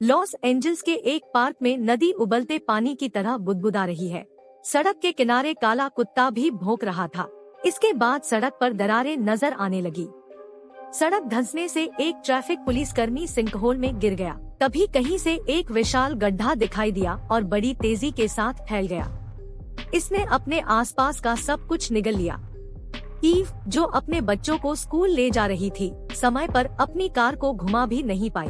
Los Angeles के एक park में नदी उबलते पानी की तरह बुदबुदा रही है। सड़क के किनारे काला कुत्ता भी भौंक रहा था। इसके बाद सड़क पर दरारें नजर आने लगी। सड़क धंसने से एक ट्रैफिक पुलिसकर्मी सिंकहोल में गिर गया। तभी कहीं से एक विशाल गड्ढा दिखाई दिया और बड़ी तेजी के साथ फैल गया। इसने अपने आसपास का सब कुछ निगल लिया। ईव, जो अपने बच्चों को स्कूल ले जा रही थी, समय पर अपनी कार को घुमा भी नहीं पाई।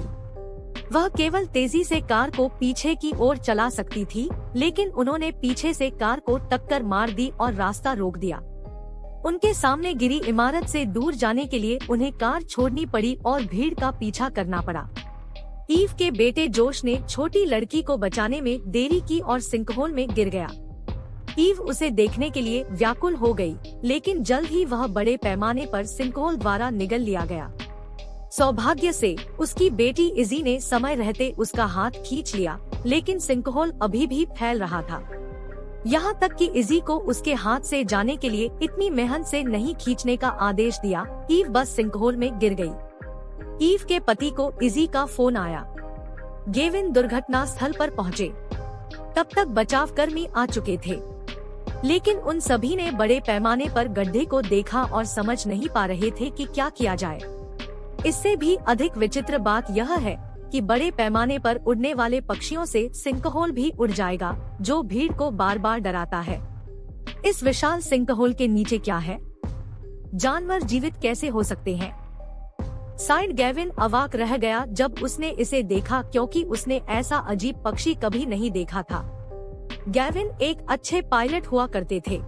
वह केवल तेजी से कार को पीछे की ओर चला सकती थी, लेकिन उन्होंने पीछे से कार को टक्कर मार दी और रास्ता रोक दिया। उनके सामने गिरी इमारत से दूर जाने के लिए उन्हें कार छोड़नी पड़ी और भीड़ का पीछा करना पड़ा। ईव के बेटे जोश ने छोटी लड़की को बचाने में देरी की और सिंकहोल में गिर गया। ईव उसे देखने के लिए व्याकुल हो गई, लेकिन जल्द ही वह बड़े पैमाने पर सिंकहोल द्वारा निगल लिया गया। सौभाग्य से उसकी बेटी इजी ने समय रहते उसका हाथ खींच लिया, लेकिन सिंकहोल अभी भी फैल रहा था। यहाँ तक कि इजी को उसके हाथ से जाने के लिए इतनी मेहनत से नहीं खींचने का आदेश दिया। ईव बस सिंकहोल में गिर गई। ईव के पति को इजी का फोन आया। गेविन दुर्घटना स्थल पर पहुँचे। तब तक बचाव कर्मी आ चुके थे, लेकिन उन सभी ने बड़े पैमाने पर गड्ढे को देखा और समझ नहीं पा रहे थे कि क्या किया जाए। इससे भी अधिक विचित्र बात यह है कि बड़े पैमाने पर उड़ने वाले पक्षियों से सिंकहोल भी उड़ जाएगा, जो भीड़ को बार बार डराता है। इस विशाल सिंकहोल के नीचे क्या है? जानवर जीवित कैसे हो सकते हैं? साइड गेविन अवाक रह गया जब उसने इसे देखा, क्योंकि उसने ऐसा अजीब पक्षी कभी नहीं देखा था। गेविन एक अच्छे पायलट हुआ करते थे।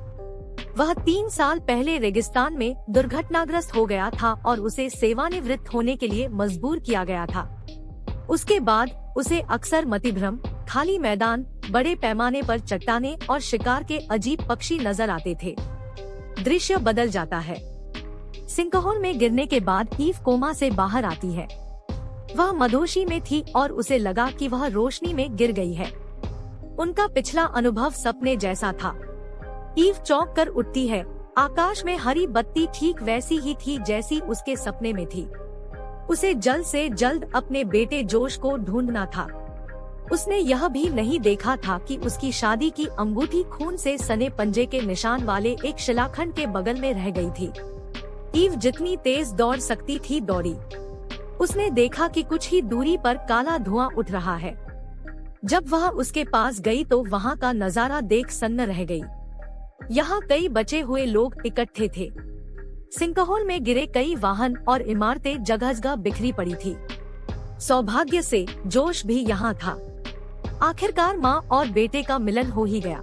वह 3 साल पहले रेगिस्तान में दुर्घटनाग्रस्त हो गया था और उसे सेवानिवृत्त होने के लिए मजबूर किया गया था। उसके बाद उसे अक्सर मतिभ्रम, खाली मैदान, बड़े पैमाने पर चट्टानें और शिकार के अजीब पक्षी नजर आते थे। दृश्य बदल जाता है। सिंकहोल में गिरने के बाद ईव कोमा से बाहर आती है। वह मदहोशी में थी और उसे लगा कि वह रोशनी में गिर गई है। उनका पिछला अनुभव सपने जैसा था। ईव चौंक कर उठती है। आकाश में हरी बत्ती ठीक वैसी ही थी जैसी उसके सपने में थी। उसे जल्द से जल्द अपने बेटे जोश को ढूंढना था। उसने यह भी नहीं देखा था कि उसकी शादी की अंगूठी खून से सने पंजे के निशान वाले एक शिलाखंड के बगल में रह गई थी। ईव जितनी तेज दौड़ सकती थी दौड़ी। उसने देखा कि कुछ ही दूरी पर काला धुआं उठ रहा है। जब वह उसके पास गई तो वहाँ का नजारा देख सन्न रह गई। यहाँ कई बचे हुए लोग इकट्ठे थे। सिंकहोल में गिरे कई वाहन और इमारतें जगह जगह बिखरी पड़ी थी। सौभाग्य से जोश भी यहाँ था। आखिरकार माँ और बेटे का मिलन हो ही गया।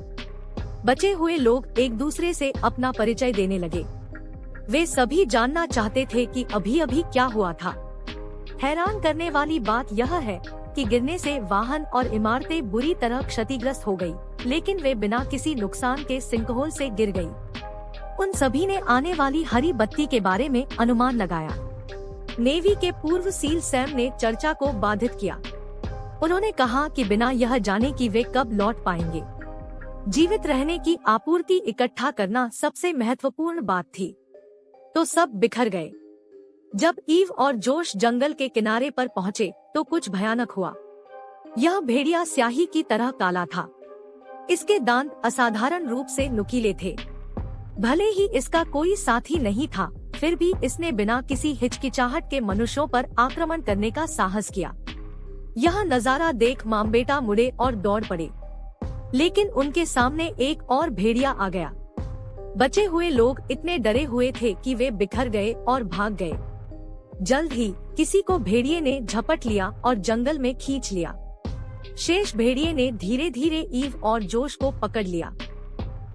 बचे हुए लोग एक दूसरे से अपना परिचय देने लगे। वे सभी जानना चाहते थे कि अभी अभी क्या हुआ था। हैरान करने वाली बात यह है कि गिरने से वाहन और इमारतें बुरी तरह क्षतिग्रस्त हो गई, लेकिन वे बिना किसी नुकसान के सिंकहोल से गिर गई। उन सभी ने आने वाली हरी बत्ती के बारे में अनुमान लगाया। नेवी के पूर्व सील सैम ने चर्चा को बाधित किया। उन्होंने कहा कि बिना यह जाने कि वे कब लौट पाएंगे, जीवित रहने की आपूर्ति इकट्ठा करना सबसे महत्वपूर्ण बात थी। तो सब बिखर गए। जब ईव और जोश जंगल के किनारे पर पहुँचे तो कुछ भयानक हुआ। यह भेड़िया स्याही की तरह काला था। इसके दांत असाधारण रूप से नुकीले थे। भले ही इसका कोई साथी नहीं था, फिर भी इसने बिना किसी हिचकिचाहट के मनुष्यों पर आक्रमण करने का साहस किया। यह नजारा देख माँ बेटा मुड़े और दौड़ पड़े, लेकिन उनके सामने एक और भेड़िया आ गया। बचे हुए लोग इतने डरे हुए थे कि वे बिखर गए और भाग गए। जल्द ही किसी को भेड़िए ने झपट लिया और जंगल में खींच लिया। शेष भेड़िए ने धीरे धीरे ईव और जोश को पकड़ लिया।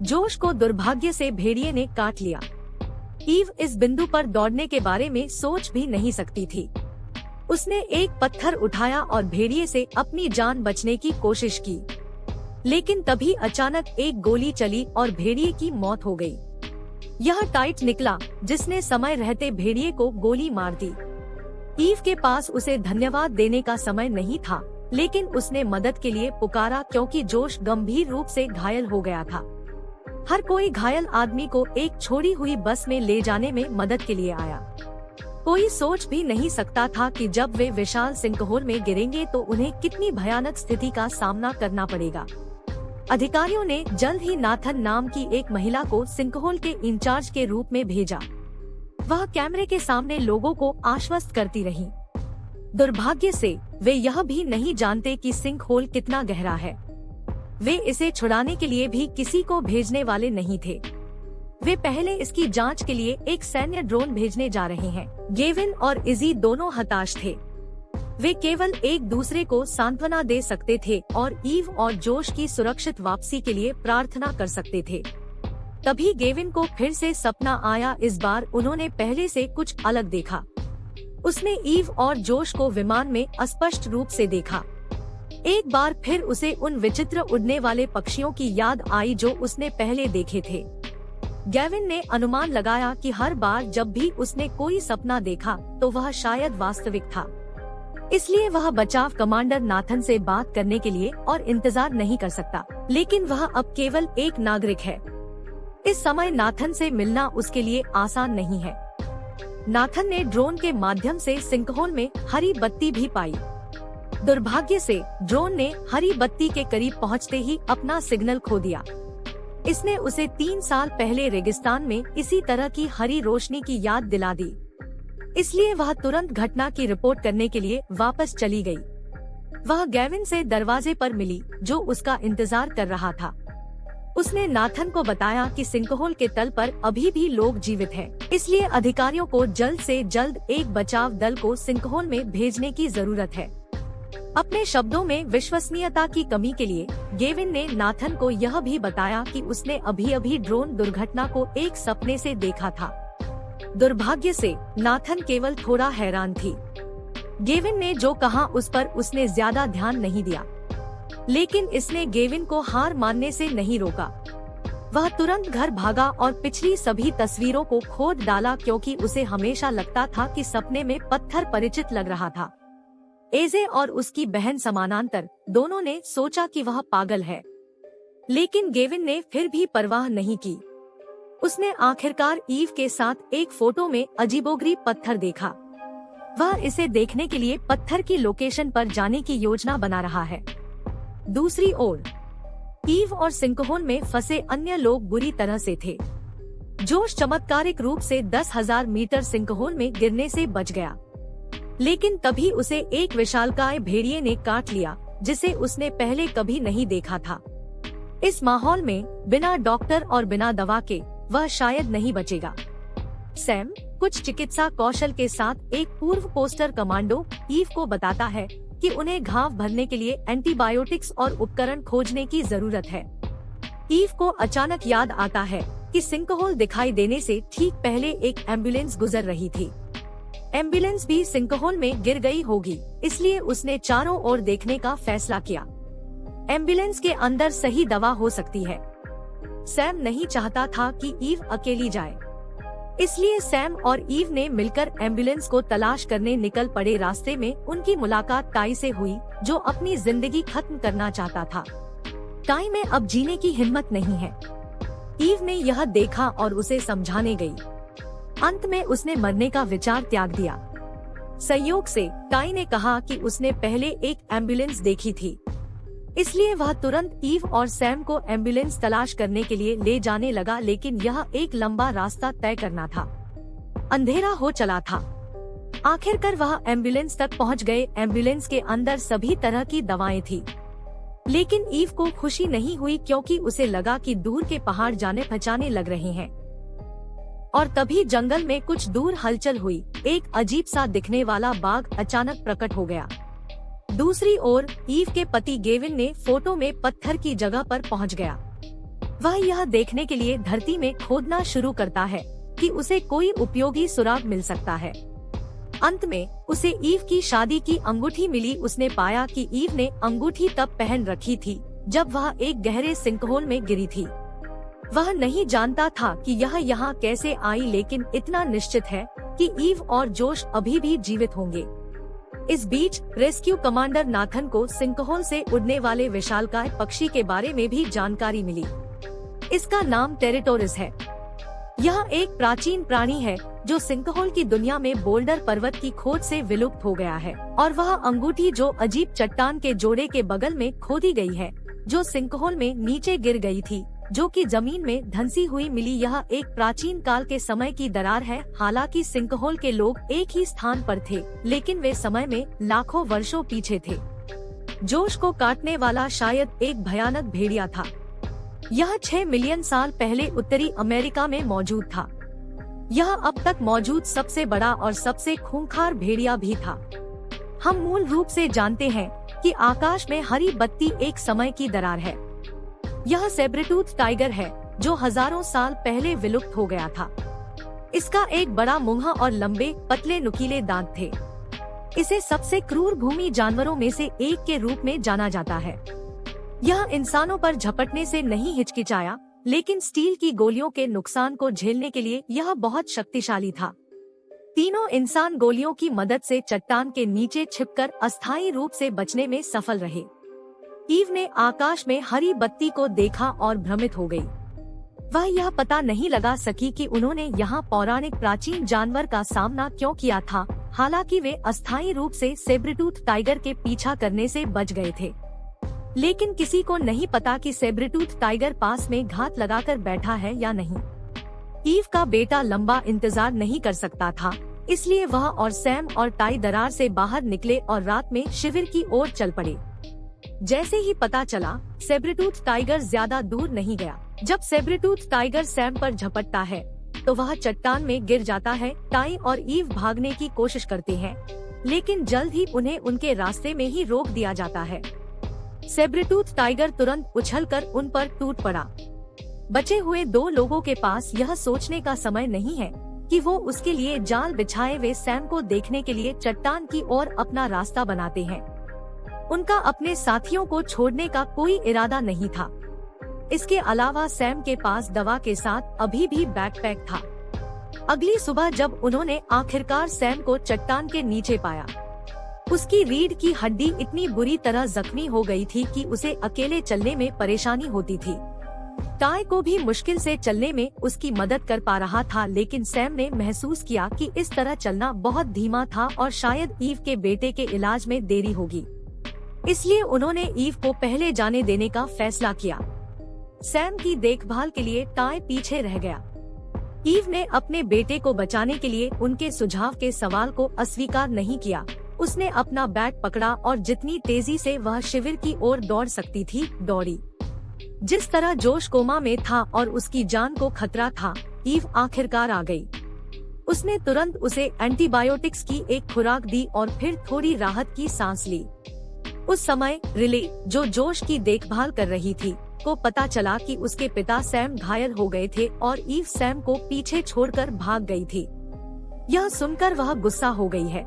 जोश को दुर्भाग्य से भेड़िए ने काट लिया। ईव इस बिंदु पर दौड़ने के बारे में सोच भी नहीं सकती थी। उसने एक पत्थर उठाया और भेड़िए से अपनी जान बचने की कोशिश की, लेकिन तभी अचानक एक गोली चली और भेड़िए की मौत हो गई। यह टाइट निकला, जिसने समय रहते भेड़िए को गोली मार दी। ईव के पास उसे धन्यवाद देने का समय नहीं था, लेकिन उसने मदद के लिए पुकारा क्योंकि जोश गंभीर रूप से घायल हो गया था। हर कोई घायल आदमी को एक छोड़ी हुई बस में ले जाने में मदद के लिए आया। कोई सोच भी नहीं सकता था कि जब वे विशाल सिंकहोल में गिरेंगे तो उन्हें कितनी भयानक स्थिति का सामना करना पड़ेगा। अधिकारियों ने जल्द ही नाथन नाम की एक महिला को सिंकहोल के इंचार्ज के रूप में भेजा। वह कैमरे के सामने लोगों को आश्वस्त करती रही। दुर्भाग्य से वे यह भी नहीं जानते कि सिंकहोल कितना गहरा है। वे इसे छुड़ाने के लिए भी किसी को भेजने वाले नहीं थे। वे पहले इसकी जांच के लिए एक सैन्य ड्रोन भेजने जा रहे हैं। गेविन और इजी दोनों हताश थे। वे केवल एक दूसरे को सांत्वना दे सकते थे और ईव और जोश की सुरक्षित वापसी के लिए प्रार्थना कर सकते थे। तभी गेविन को फिर से सपना आया। इस बार उन्होंने पहले से कुछ अलग देखा। उसने ईव और जोश को विमान में अस्पष्ट रूप से देखा। एक बार फिर उसे उन विचित्र उड़ने वाले पक्षियों की याद आई जो उसने पहले देखे थे। गेविन ने अनुमान लगाया कि हर बार जब भी उसने कोई सपना देखा तो वह शायद वास्तविक था। इसलिए वह बचाव कमांडर नाथन से बात करने के लिए और इंतजार नहीं कर सकता। लेकिन वह अब केवल एक नागरिक है। इस समय नाथन से मिलना उसके लिए आसान नहीं है। नाथन ने ड्रोन के माध्यम से सिंकहोल में हरी बत्ती भी पाई। दुर्भाग्य से ड्रोन ने हरी बत्ती के करीब पहुंचते ही अपना सिग्नल खो दिया। इसने उसे 3 साल पहले रेगिस्तान में इसी तरह की हरी रोशनी की याद दिला दी। इसलिए वह तुरंत घटना की रिपोर्ट करने के लिए वापस चली गई। वह गेविन से दरवाजे पर मिली जो उसका इंतजार कर रहा था। उसने नाथन को बताया कि सिंकहोल के तल पर अभी भी लोग जीवित हैं। इसलिए अधिकारियों को जल्द से जल्द एक बचाव दल को सिंकहोल में भेजने की जरूरत है। अपने शब्दों में विश्वसनीयता की कमी के लिए गेविन ने नाथन को यह भी बताया कि उसने अभी ड्रोन दुर्घटना को एक सपने से देखा था। दुर्भाग्य से नाथन केवल थोड़ा हैरान थी। गेविन ने जो कहा उस पर उसने ज्यादा ध्यान नहीं दिया, लेकिन इसने गेविन को हार मानने से नहीं रोका। वह तुरंत घर भागा और पिछली सभी तस्वीरों को खोद डाला क्योंकि उसे हमेशा लगता था कि सपने में पत्थर परिचित लग रहा था। एजे और उसकी बहन समानांतर दोनों ने सोचा कि वह पागल है, लेकिन गेविन ने फिर भी परवाह नहीं की। उसने आखिरकार ईव के साथ एक फोटो में अजीबोगरीब पत्थर देखा। वह इसे देखने के लिए पत्थर की लोकेशन पर जाने की योजना बना रहा है। दूसरी ओर ईव और सिंकहोल में फंसे अन्य लोग बुरी तरह से थे। जोश चमत्कारिक रूप से 10,000 मीटर सिंकहोल में गिरने से बच गया, लेकिन तभी उसे एक विशालकाय भेड़िए ने काट लिया जिसे उसने पहले कभी नहीं देखा था। इस माहौल में बिना डॉक्टर और बिना दवा के वह शायद नहीं बचेगा। सैम कुछ चिकित्सा कौशल के साथ एक पूर्व पोस्टर कमांडो ईव को बताता है कि उन्हें घाव भरने के लिए एंटीबायोटिक्स और उपकरण खोजने की जरूरत है। ईव को अचानक याद आता है कि सिंकहोल दिखाई देने से ठीक पहले एक एम्बुलेंस गुजर रही थी। एम्बुलेंस भी सिंकहोल में गिर गई होगी, इसलिए उसने चारों ओर देखने का फैसला किया। एम्बुलेंस के अंदर सही दवा हो सकती है। सैम नहीं चाहता था कि ईव अकेली जाए, इसलिए सैम और ईव ने मिलकर एम्बुलेंस को तलाश करने निकल पड़े। रास्ते में उनकी मुलाकात टाई से हुई, जो अपनी जिंदगी खत्म करना चाहता था। टाई में अब जीने की हिम्मत नहीं है। ईव ने यह देखा और उसे समझाने गई। अंत में उसने मरने का विचार त्याग दिया। संयोग से टाई ने कहा कि उसने पहले एक एम्बुलेंस देखी थी, इसलिए वह तुरंत ईव और सैम को एम्बुलेंस तलाश करने के लिए ले जाने लगा। लेकिन यह एक लंबा रास्ता तय करना था। अंधेरा हो चला था। आखिरकार वह एम्बुलेंस तक पहुंच गए। एम्बुलेंस के अंदर सभी तरह की दवाएं थी, लेकिन ईव को खुशी नहीं हुई क्योंकि उसे लगा कि दूर के पहाड़ जाने पहचाने लग रहे हैं। और तभी जंगल में कुछ दूर हलचल हुई। एक अजीब सा दिखने वाला बाघ अचानक प्रकट हो गया। दूसरी ओर ईव के पति गेविन ने फोटो में पत्थर की जगह पर पहुंच गया। वह यह देखने के लिए धरती में खोदना शुरू करता है कि उसे कोई उपयोगी सुराग मिल सकता है। अंत में उसे ईव की शादी की अंगूठी मिली। उसने पाया कि ईव ने अंगूठी तब पहन रखी थी जब वह एक गहरे सिंकहोल में गिरी थी। वह नहीं जानता था कि यह यहाँ कैसे आई, लेकिन इतना निश्चित है कि ईव और जोश अभी भी जीवित होंगे। इस बीच रेस्क्यू कमांडर नाथन को सिंकहोल से उड़ने वाले विशालकाय पक्षी के बारे में भी जानकारी मिली। इसका नाम टेरिटोरिस है। यह एक प्राचीन प्राणी है जो सिंकहोल की दुनिया में बोल्डर पर्वत की खोज से विलुप्त हो गया है, और वह अंगूठी जो अजीब चट्टान के जोड़े के बगल में खोदी गई है, जो सिंकहोल में नीचे गिर गई थी, जो कि जमीन में धंसी हुई मिली। यह एक प्राचीन काल के समय की दरार है। हालांकि सिंकहोल के लोग एक ही स्थान पर थे, लेकिन वे समय में लाखों वर्षों पीछे थे। जोश को काटने वाला शायद एक भयानक भेड़िया था। यह 6 मिलियन साल पहले उत्तरी अमेरिका में मौजूद था। यह अब तक मौजूद सबसे बड़ा और सबसे खूंखार भेड़िया भी था। हम मूल रूप से जानते हैं कि आकाश में हरी बत्ती एक समय की दरार है। यह सेब्रेटूथ टाइगर है, जो हजारों साल पहले विलुप्त हो गया था। इसका एक बड़ा मुंह और लंबे पतले नुकीले दांत थे। इसे सबसे क्रूर भूमि जानवरों में से एक के रूप में जाना जाता है। यह इंसानों पर झपटने से नहीं हिचकिचाया, लेकिन स्टील की गोलियों के नुकसान को झेलने के लिए यह बहुत शक्तिशाली था। तीनों इंसान गोलियों की मदद से चट्टान के नीचे छिपकर अस्थायी रूप से बचने में सफल रहे। ईव ने आकाश में हरी बत्ती को देखा और भ्रमित हो गई। वह यह पता नहीं लगा सकी कि उन्होंने यहाँ पौराणिक प्राचीन जानवर का सामना क्यों किया था। हालांकि वे अस्थायी रूप से सेब्रेटूथ टाइगर के पीछा करने से बच गए थे, लेकिन किसी को नहीं पता कि सेब्रेटूथ टाइगर पास में घात लगाकर बैठा है या नहीं। ईव का बेटा लंबा इंतजार नहीं कर सकता था, इसलिए वह और सैम और टाई दरार से बाहर निकले और रात में शिविर की ओर चल पड़े। जैसे ही पता चला, सेब्रेटूथ टाइगर ज्यादा दूर नहीं गया। जब सेब्रेटूथ टाइगर सैम पर झपटता है तो वह चट्टान में गिर जाता है। टाई और ईव भागने की कोशिश करते हैं, लेकिन जल्द ही उन्हें उनके रास्ते में ही रोक दिया जाता है। सेब्रेटूथ टाइगर तुरंत उछलकर उन पर टूट पड़ा। बचे हुए 2 लोगों के पास यह सोचने का समय नहीं है कि वो उसके लिए जाल बिछाए वे सैम को देखने के लिए चट्टान की ओर अपना रास्ता बनाते हैं। उनका अपने साथियों को छोड़ने का कोई इरादा नहीं था। इसके अलावा सैम के पास दवा के साथ अभी भी बैकपैक था। अगली सुबह जब उन्होंने आखिरकार सैम को चट्टान के नीचे पाया, उसकी रीढ़ की हड्डी इतनी बुरी तरह जख्मी हो गई थी कि उसे अकेले चलने में परेशानी होती थी। टाई को भी मुश्किल से चलने में उसकी मदद कर पा रहा था, लेकिन सैम ने महसूस किया कि इस तरह चलना बहुत धीमा था और शायद ईव के बेटे के इलाज में देरी होगी। इसलिए उन्होंने ईव को पहले जाने देने का फैसला किया। सैम की देखभाल के लिए टाई पीछे रह गया। ईव ने अपने बेटे को बचाने के लिए उनके सुझाव के सवाल को अस्वीकार नहीं किया। उसने अपना बैट पकड़ा और जितनी तेजी से वह शिविर की ओर दौड़ सकती थी दौड़ी। जिस तरह जोश कोमा में था और उसकी जान को खतरा था, ईव आखिरकार आ गई। उसने तुरंत उसे एंटीबायोटिक्स की एक खुराक दी और फिर थोड़ी राहत की सांस ली। उस समय रिले, जो जोश की देखभाल कर रही थी, को पता चला कि उसके पिता सैम घायल हो गए थे और ईव सैम को पीछे छोड़कर भाग गई थी। यह सुनकर वह गुस्सा हो गई है।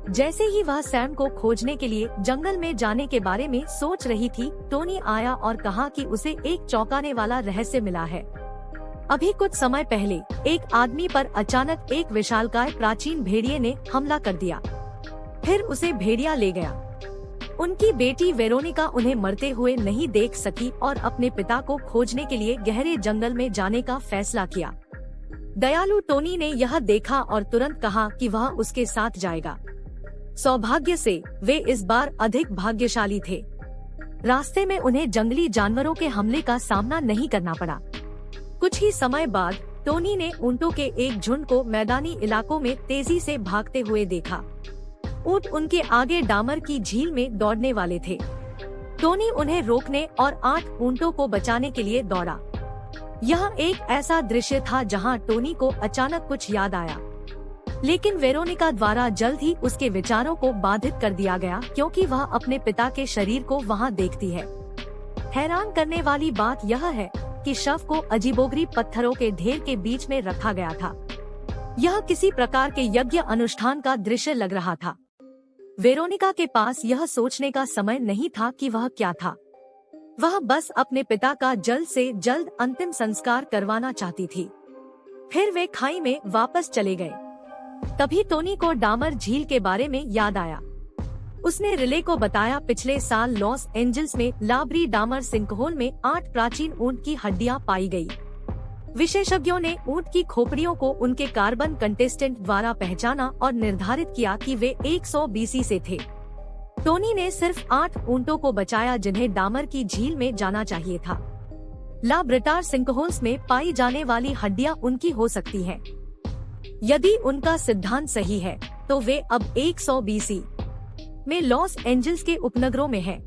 जैसे ही वह सैम को खोजने के लिए जंगल में जाने के बारे में सोच रही थी, टोनी आया और कहा कि उसे एक चौंकाने वाला रहस्य मिला है। अभी कुछ समय पहले एक आदमी पर अचानक एक विशालकाय प्राचीन भेड़िए ने हमला कर दिया, फिर उसे भेड़िया ले गया। उनकी बेटी वेरोनिका उन्हें मरते हुए नहीं देख सकी और अपने पिता को खोजने के लिए गहरे जंगल में जाने का फैसला किया। दयालु टोनी ने यह देखा और तुरंत कहा कि वह उसके साथ जाएगा। सौभाग्य से वे इस बार अधिक भाग्यशाली थे। रास्ते में उन्हें जंगली जानवरों के हमले का सामना नहीं करना पड़ा। कुछ ही समय बाद टोनी ने ऊंटों के एक झुंड को मैदानी इलाकों में तेजी से भागते हुए देखा। ऊंट उनके आगे डामर की झील में दौड़ने वाले थे। टोनी उन्हें रोकने और 8 ऊंटों को बचाने के लिए दौड़ा। यह एक ऐसा दृश्य था जहां टोनी को अचानक कुछ याद आया, लेकिन वेरोनिका द्वारा जल्द ही उसके विचारों को बाधित कर दिया गया, क्योंकि वह अपने पिता के शरीर को वहां देखती है। हैरान करने वाली बात यह है कि शव को अजीबोगरीब पत्थरों के ढेर के बीच में रखा गया था। यह किसी प्रकार के यज्ञ अनुष्ठान का दृश्य लग रहा था। वेरोनिका के पास यह सोचने का समय नहीं था कि वह क्या था। वह बस अपने पिता का जल्द से जल्द अंतिम संस्कार करवाना चाहती थी। फिर वे खाई में वापस चले गए। तभी टोनी को डामर झील के बारे में याद आया। उसने रिले को बताया, पिछले साल लॉस एंजल्स में लाबरी डामर सिंकहोल में 8 प्राचीन ऊंट की हड्डियां पाई गई। विशेषज्ञों ने ऊंट की खोपड़ियों को उनके कार्बन कंटेस्टेंट द्वारा पहचाना और निर्धारित किया कि वे 100 बीसी से थे। टोनी ने सिर्फ 8 ऊंटों को बचाया जिन्हें डामर की झील में जाना चाहिए था। लाब्राडोर सिंकहोल्स में पाई जाने वाली हड्डियां उनकी हो सकती हैं। यदि उनका सिद्धांत सही है तो वे अब 100 बीसी में लॉस एंजल्स के उपनगरों में हैं।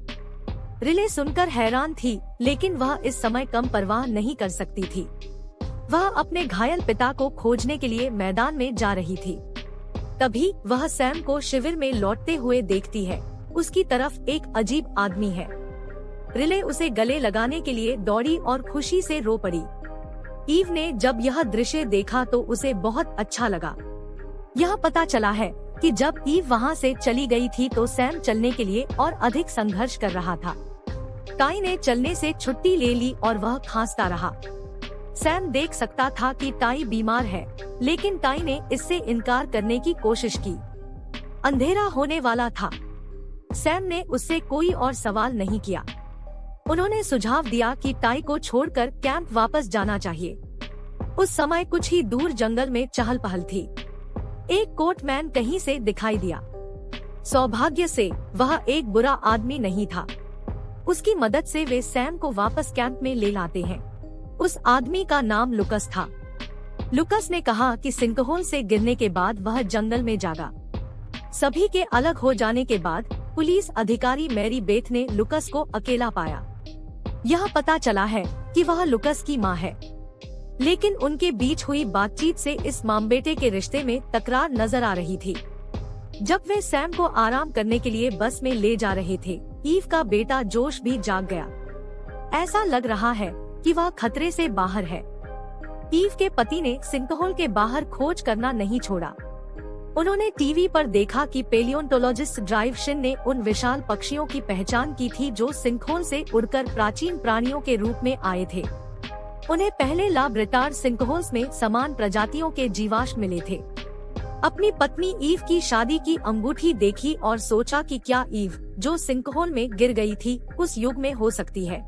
रिले सुनकर हैरान थी, लेकिन वह इस समय कम परवाह नहीं कर सकती थी। वह अपने घायल पिता को खोजने के लिए मैदान में जा रही थी। तभी वह सैम को शिविर में लौटते हुए देखती है। उसकी तरफ एक अजीब आदमी है। रिले उसे गले लगाने के लिए दौड़ी और खुशी से रो पड़ी। ईव ने जब यह दृश्य देखा तो उसे बहुत अच्छा लगा। यह पता चला है कि जब ईव वहाँ से चली गई थी तो सैम चलने के लिए और अधिक संघर्ष कर रहा था। टाई ने चलने से छुट्टी ले ली और वह खांसता रहा। सैम देख सकता था कि टाई बीमार है, लेकिन टाई ने इससे इनकार करने की कोशिश की। अंधेरा होने वाला था। सैम ने उससे कोई और सवाल नहीं किया। उन्होंने सुझाव दिया कि टाई को छोड़कर कैंप वापस जाना चाहिए। उस समय कुछ ही दूर जंगल में चहल पहल थी। एक कोटमैन कहीं से दिखाई दिया। सौभाग्य से वह एक बुरा आदमी नहीं था। उसकी मदद से वे सैम को वापस कैंप में ले लाते हैं। उस आदमी का नाम लुकस था। लुकस ने कहा कि सिंकहोल से गिरने के बाद वह जंगल में जागा। सभी के अलग हो जाने के बाद पुलिस अधिकारी मैरी बेथ ने लुकस को अकेला पाया। यह पता चला है कि वह लुकस की मां है, लेकिन उनके बीच हुई बातचीत से इस मां बेटे के रिश्ते में तकरार नजर आ रही थी। जब वे सैम को आराम करने के लिए बस में ले जा रहे थे, ईव का बेटा जोश भी जाग गया। ऐसा लग रहा है कि वह खतरे से बाहर है। ईव के पति ने सिंकहोल के बाहर खोज करना नहीं छोड़ा। उन्होंने टीवी पर देखा कि पेलियोंटोलॉजिस्ट ड्राइव शिन ने उन विशाल पक्षियों की पहचान की थी जो सिंकहोल से उड़कर प्राचीन प्राणियों के रूप में आए थे। उन्हें पहले लाब्राडोर सिंकहोल्स में समान प्रजातियों के जीवाश्म मिले थे। अपनी पत्नी ईव की शादी की अंगूठी देखी और सोचा कि क्या ईव, जो सिंकहोल में गिर गई थी, उस युग में हो सकती है।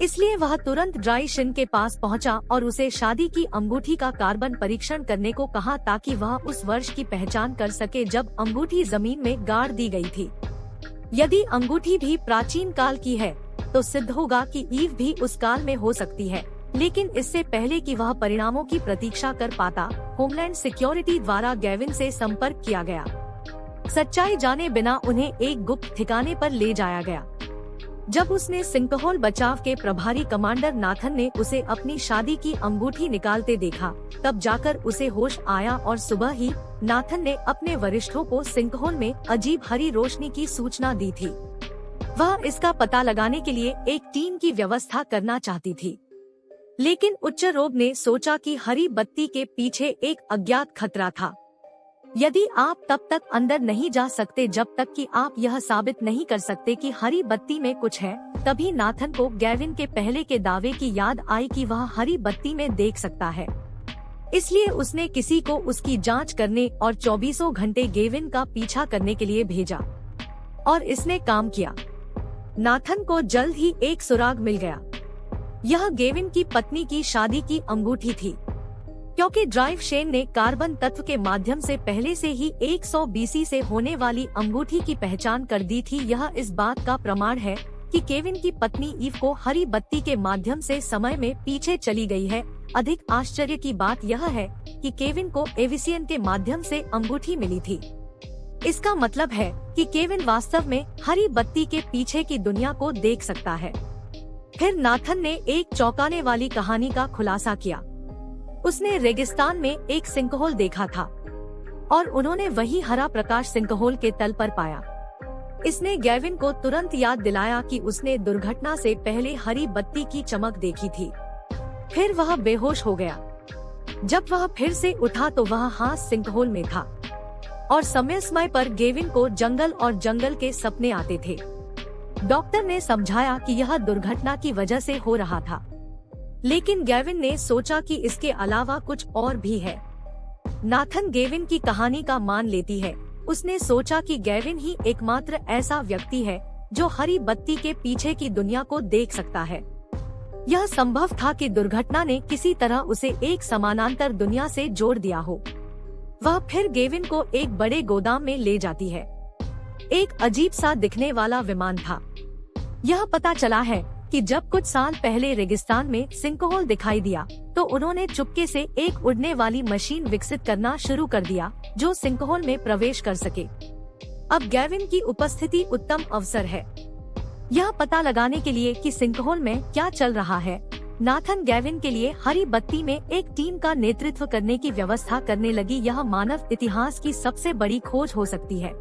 इसलिए वह तुरंत ड्राई शिन के पास पहुंचा और उसे शादी की अंगूठी का कार्बन परीक्षण करने को कहा ताकि वह उस वर्ष की पहचान कर सके जब अंगूठी जमीन में गाड़ दी गई थी। यदि अंगूठी भी प्राचीन काल की है तो सिद्ध होगा कि ईव भी उस काल में हो सकती है। लेकिन इससे पहले कि वह परिणामों की प्रतीक्षा कर पाता, होमलैंड सिक्योरिटी द्वारा गैविन से संपर्क किया गया। सच्चाई जाने बिना उन्हें एक गुप्त ठिकाने पर ले जाया गया। जब उसने सिंकहोल बचाव के प्रभारी कमांडर नाथन ने उसे अपनी शादी की अंगूठी निकालते देखा, तब जाकर उसे होश आया और सुबह ही नाथन ने अपने वरिष्ठों को सिंकहोल में अजीब हरी रोशनी की सूचना दी थी। वह इसका पता लगाने के लिए एक टीम की व्यवस्था करना चाहती थी, लेकिन उच्चरोब ने सोचा कि हरी बत्ती के पीछे एक अज्ञात खतरा था। यदि आप तब तक अंदर नहीं जा सकते जब तक कि आप यह साबित नहीं कर सकते कि हरी बत्ती में कुछ है, तभी नाथन को गैविन के पहले के दावे की याद आई कि वह हरी बत्ती में देख सकता है। इसलिए उसने किसी को उसकी जांच करने और 24 घंटे गैविन का पीछा करने के लिए भेजा, और इसने काम किया। नाथन को जल्द ही एक सुराग मिल गया। यह गैविन की पत्नी की शादी की अंगूठी थी। क्योंकि ड्राइव शेन ने कार्बन तत्व के माध्यम से पहले से ही 100 बीसी से होने वाली अंगूठी की पहचान कर दी थी, यह इस बात का प्रमाण है कि केविन की पत्नी ईव को हरी बत्ती के माध्यम से समय में पीछे चली गई है। अधिक आश्चर्य की बात यह है कि केविन को एविसियन के माध्यम से अंगूठी मिली थी। इसका मतलब है कि केविन वास्तव में हरी बत्ती के पीछे की दुनिया को देख सकता है। फिर नाथन ने एक चौंकाने वाली कहानी का खुलासा किया। उसने रेगिस्तान में एक सिंकहोल देखा था और उन्होंने वही हरा प्रकाश सिंकहोल के तल पर पाया। इसने गैविन को तुरंत याद दिलाया कि उसने दुर्घटना से पहले हरी बत्ती की चमक देखी थी। फिर वह बेहोश हो गया। जब वह फिर से उठा तो वह हास सिंकहोल में था और समय समय पर गैविन को जंगल और जंगल के सपने आते थे। डॉक्टर ने समझाया कि यह दुर्घटना की वजह से हो रहा था, लेकिन गैविन ने सोचा कि इसके अलावा कुछ और भी है। नाथन गैविन की कहानी का मान लेती है। उसने सोचा कि गैविन ही एकमात्र ऐसा व्यक्ति है जो हरी बत्ती के पीछे की दुनिया को देख सकता है। यह संभव था कि दुर्घटना ने किसी तरह उसे एक समानांतर दुनिया से जोड़ दिया हो। वह फिर गेविन को एक बड़े गोदाम में ले जाती है। एक अजीब सा दिखने वाला विमान था। यह पता चला है कि जब कुछ साल पहले रेगिस्तान में सिंकहोल दिखाई दिया तो उन्होंने चुपके से एक उड़ने वाली मशीन विकसित करना शुरू कर दिया जो सिंकहोल में प्रवेश कर सके। अब गेविन की उपस्थिति उत्तम अवसर है यह पता लगाने के लिए कि सिंकहोल में क्या चल रहा है। नाथन गेविन के लिए हरी बत्ती में एक टीम का नेतृत्व करने की व्यवस्था करने लगी। यह मानव इतिहास की सबसे बड़ी खोज हो सकती है।